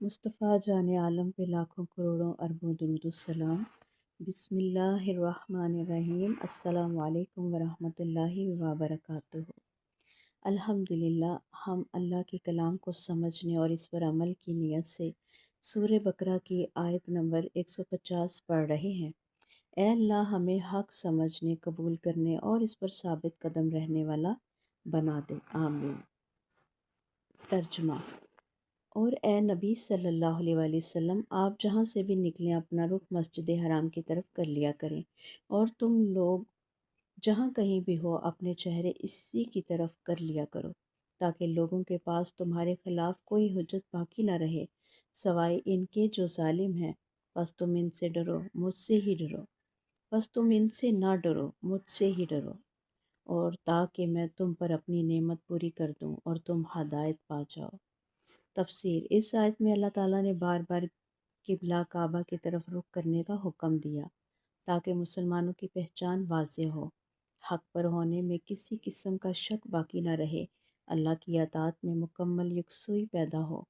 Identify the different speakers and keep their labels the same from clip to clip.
Speaker 1: مصطفیٰ جان عالم پہ لاکھوں کروڑوں اربوں درود السلام۔ بسم اللہ الرحمن الرحیم۔ السلام علیکم ورحمۃ اللہ وبرکاتہ۔ الحمدللہ، ہم اللہ کے کلام کو سمجھنے اور اس پر عمل کی نیت سے سورہ بقرہ کی آیت نمبر 150 پڑھ رہے ہیں۔ اے اللہ، ہمیں حق سمجھنے، قبول کرنے اور اس پر ثابت قدم رہنے والا بنا دے، آمین۔ ترجمہ۔ اور اے نبی صلی اللہ علیہ وآلہ وسلم، آپ جہاں سے بھی نکلیں اپنا رخ مسجد حرام کی طرف کر لیا کریں، اور تم لوگ جہاں کہیں بھی ہو اپنے چہرے اسی کی طرف کر لیا کرو، تاکہ لوگوں کے پاس تمہارے خلاف کوئی حجت باقی نہ رہے سوائے ان کے جو ظالم ہیں۔ بس تم ان سے ڈرو، مجھ سے ہی ڈرو۔ بس تم ان سے نہ ڈرو، مجھ سے ہی ڈرو، اور تاکہ میں تم پر اپنی نعمت پوری کر دوں اور تم ہدایت پا جاؤ۔ تفسیر۔ اس آیت میں اللہ تعالیٰ نے بار بار قبلہ کعبہ کی طرف رخ کرنے کا حکم دیا تاکہ مسلمانوں کی پہچان واضح ہو، حق پر ہونے میں کسی قسم کا شک باقی نہ رہے، اللہ کی اطاعت میں مکمل یکسوئی پیدا ہو۔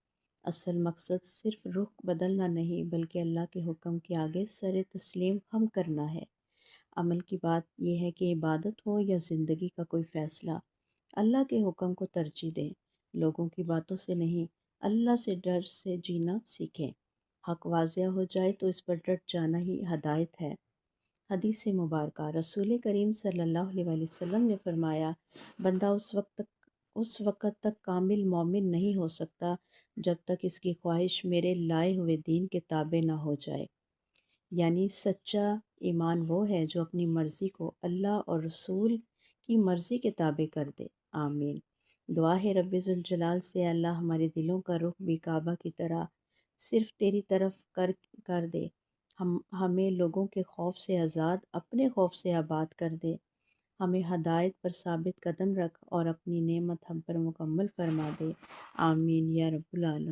Speaker 1: اصل مقصد صرف رخ بدلنا نہیں بلکہ اللہ کے حکم کے آگے سر تسلیم خم کرنا ہے۔ عمل کی بات یہ ہے کہ عبادت ہو یا زندگی کا کوئی فیصلہ، اللہ کے حکم کو ترجیح دیں، لوگوں کی باتوں سے نہیں، اللہ سے ڈر سے جینا سیکھیں۔ حق واضح ہو جائے تو اس پر ڈٹ جانا ہی ہدایت ہے۔ حدیث مبارکہ۔ رسول کریم صلی اللہ علیہ وآلہ وسلم نے فرمایا، بندہ اس وقت تک کامل مومن نہیں ہو سکتا جب تک اس کی خواہش میرے لائے ہوئے دین کے تابع نہ ہو جائے۔ یعنی سچا ایمان وہ ہے جو اپنی مرضی کو اللہ اور رسول کی مرضی کے تابع کر دے، آمین۔ دعا ہے رب ذوالجلال سے، اللہ ہمارے دلوں کا رخ بھی کعبہ کی طرح صرف تیری طرف کر دے، ہمیں لوگوں کے خوف سے آزاد، اپنے خوف سے آباد کر دے، ہمیں ہدایت پر ثابت قدم رکھ اور اپنی نعمت ہم پر مکمل فرما دے، آمین یا رب العالمین۔